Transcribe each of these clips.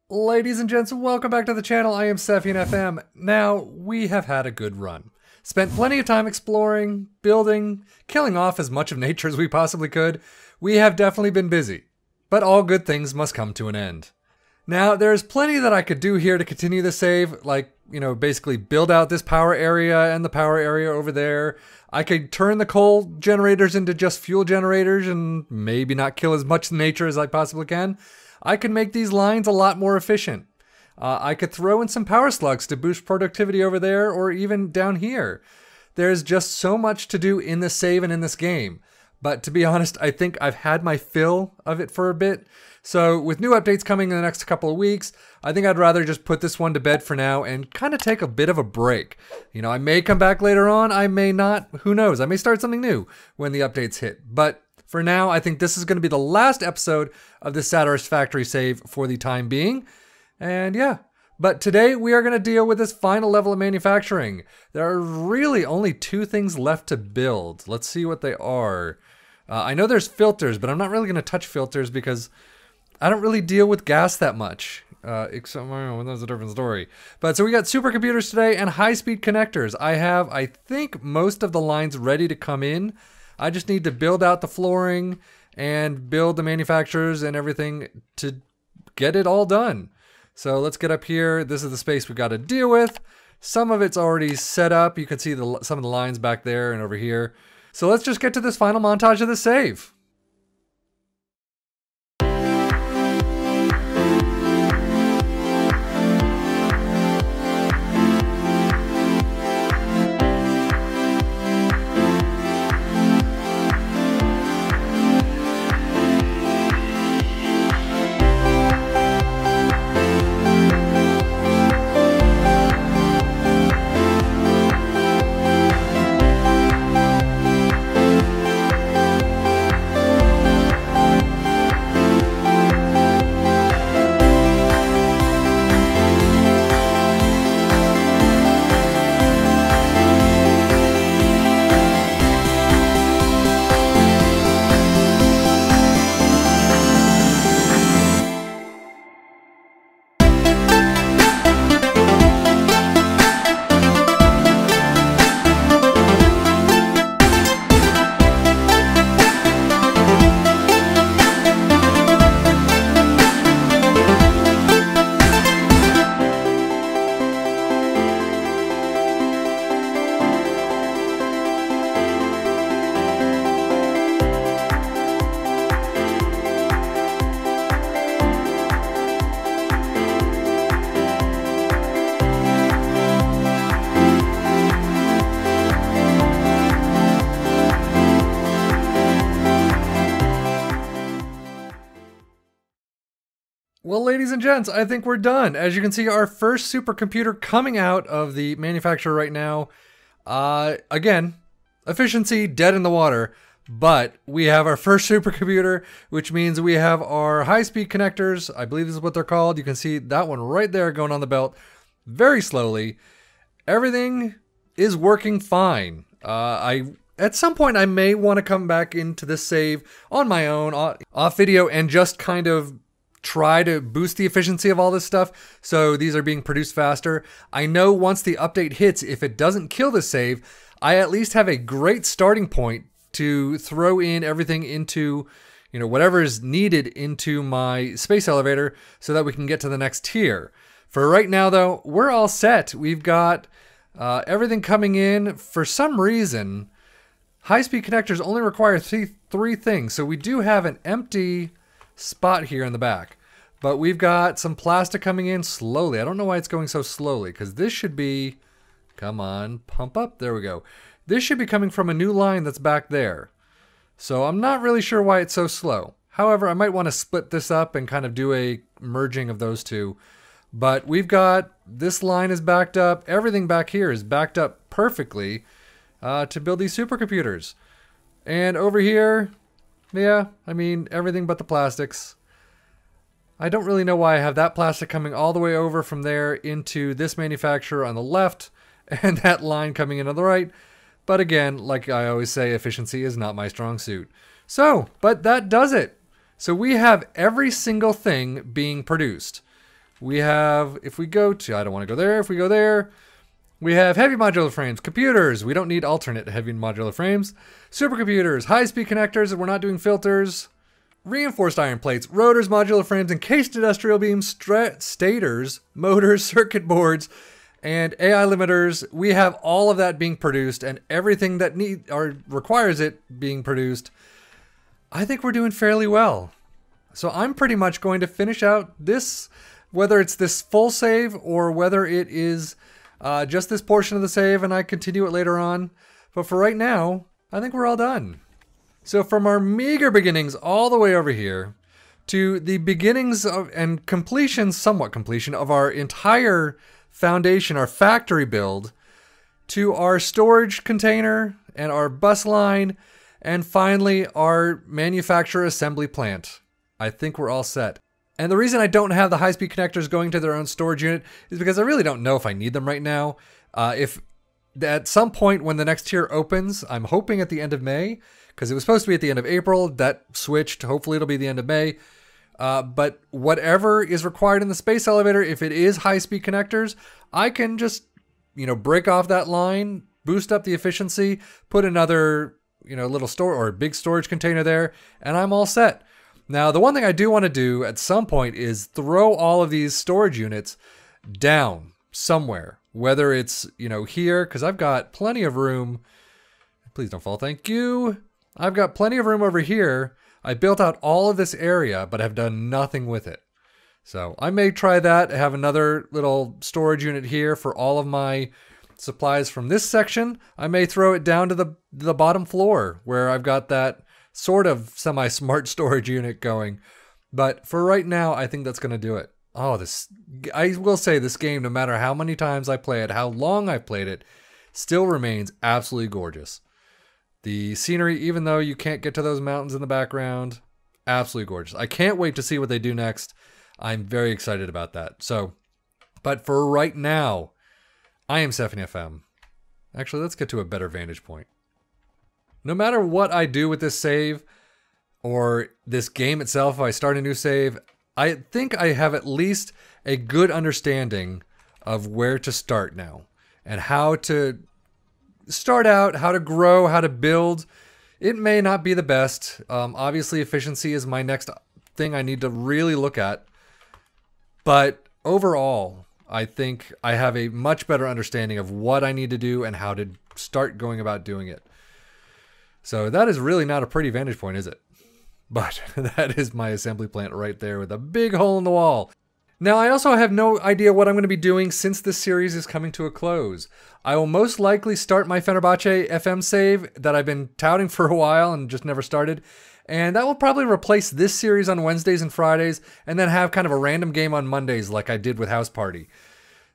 Ladies and gents, welcome back to the channel. I am sefian.gaming. Now, we have had a good run. Spent plenty of time exploring, building, killing off as much of nature as we possibly could. We have definitely been busy, but all good things must come to an end. Now, there's plenty that I could do here to continue the save, like, basically build out this power area and the power area over there. I could turn the coal generators into just fuel generators and maybe not kill as much nature as I possibly can. I could make these lines a lot more efficient. I could throw in some power slugs to boost productivity over there or even down here. There's just so much to do in this save and in this game. But to be honest, I think I've had my fill of it for a bit. So with new updates coming in the next couple of weeks, I think I'd rather just put this one to bed for now and kind of take a bit of a break. I may come back later on, I may not, who knows? I may start something new when the updates hit. But for now, I think this is going to be the last episode of the Satisfactory save for the time being. And yeah, but today we are going to deal with this final level of manufacturing. There are really only two things left to build. Let's see what they are. I know there's filters, but I'm not really going to touch filters because I don't really deal with gas that much. Except when that's a different story. But so we got supercomputers today and high-speed connectors. I have, I think, most of the lines ready to come in. I just need to build out the flooring and build the manufacturers and everything to get it all done. So let's get up here. This is the space we got to deal with. Some of it's already set up. You can see some of the lines back there and over here. So let's just get to this final montage of the save. Well, ladies and gents, I think we're done. As you can see, our first supercomputer coming out of the manufacturer right now. Again, efficiency dead in the water, but we have our first supercomputer, which means we have our high-speed connectors. I believe this is what they're called. You can see that one right there going on the belt very slowly. Everything is working fine. At some point, I may want to come back into this save on my own, off video, and just kind of try to boost the efficiency of all this stuff so these are being produced faster. I know once the update hits, if it doesn't kill the save, I at least have a great starting point to throw in everything into, whatever is needed into my space elevator so that we can get to the next tier. For right now, though, we're all set. We've got everything coming in. For some reason, high-speed connectors only require three things. So we do have an empty spot here in the back, but we've got some plastic coming in slowly. I don't know why it's going so slowly, because this should be, come on, pump up, there we go. This should be coming from a new line that's back there. So I'm not really sure why it's so slow. However, I might want to split this up and kind of do a merging of those two. But we've got, this line is backed up, everything back here is backed up perfectly to build these supercomputers. And over here, yeah, I mean, everything but the plastics. I don't really know why I have that plastic coming all the way over from there into this manufacturer on the left and that line coming in on the right. But again, like I always say, efficiency is not my strong suit. So, but that does it. So we have every single thing being produced. We have, if we go to, I don't want to go there. If we go there, we have heavy modular frames, computers. We don't need alternate heavy modular frames. Supercomputers, high-speed connectors, and we're not doing filters. Reinforced iron plates, rotors, modular frames, encased industrial beams, stators, motors, circuit boards, and AI limiters. We have all of that being produced, and everything that requires it being produced. I think we're doing fairly well. So I'm pretty much going to finish out this, whether it's this full save or whether it is just this portion of the save and I continue it later on. But for right now, I think we're all done. So from our meager beginnings all the way over here to the beginnings of and completion, somewhat completion, of our entire foundation, our factory build, to our storage container and our bus line, and finally our manufacturer assembly plant. I think we're all set. And the reason I don't have the high-speed connectors going to their own storage unit is because I really don't know if I need them right now. If at some point when the next tier opens, I'm hoping at the end of May, because it was supposed to be at the end of April, that switched. Hopefully it'll be the end of May. But whatever is required in the space elevator, if it is high-speed connectors, I can just, break off that line, boost up the efficiency, put another, little store or big storage container there, and I'm all set. Now, the one thing I do want to do at some point is throw all of these storage units down somewhere, whether it's, here, because I've got plenty of room. Please don't fall. Thank you. I've got plenty of room over here. I built out all of this area, but have done nothing with it. So I may try that, have another little storage unit here for all of my supplies from this section. I may throw it down to the bottom floor where I've got that sort of semi-smart storage unit going. But for right now, I think that's going to do it. Oh, I will say this game, no matter how many times I play it, how long I've played it, still remains absolutely gorgeous. The scenery, even though you can't get to those mountains in the background, absolutely gorgeous. I can't wait to see what they do next. I'm very excited about that. So, but for right now, I am Sefian FM. Actually, let's get to a better vantage point. No matter what I do with this save, or this game itself, if I start a new save, I think I have at least a good understanding of where to start now, and how to start out, how to grow, how to build. It may not be the best. Obviously, efficiency is my next thing I need to really look at. But overall, I think I have a much better understanding of what I need to do and how to start going about doing it. So that is really not a pretty vantage point, is it? But that is my assembly plant right there with a big hole in the wall. Now, I also have no idea what I'm going to be doing since this series is coming to a close. I will most likely start my Fenerbahce FM save that I've been touting for a while and just never started. And that will probably replace this series on Wednesdays and Fridays, and then have kind of a random game on Mondays like I did with House Party.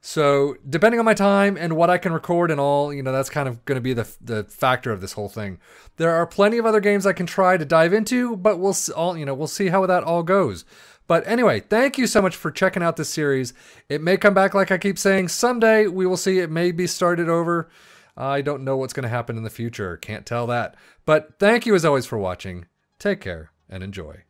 So, depending on my time and what I can record and all, that's kind of going to be the factor of this whole thing. There are plenty of other games I can try to dive into, but we'll see how that all goes. But anyway, thank you so much for checking out this series. It may come back, like I keep saying, someday. We will see. It may be started over. I don't know what's going to happen in the future. Can't tell that. But thank you as always for watching. Take care and enjoy.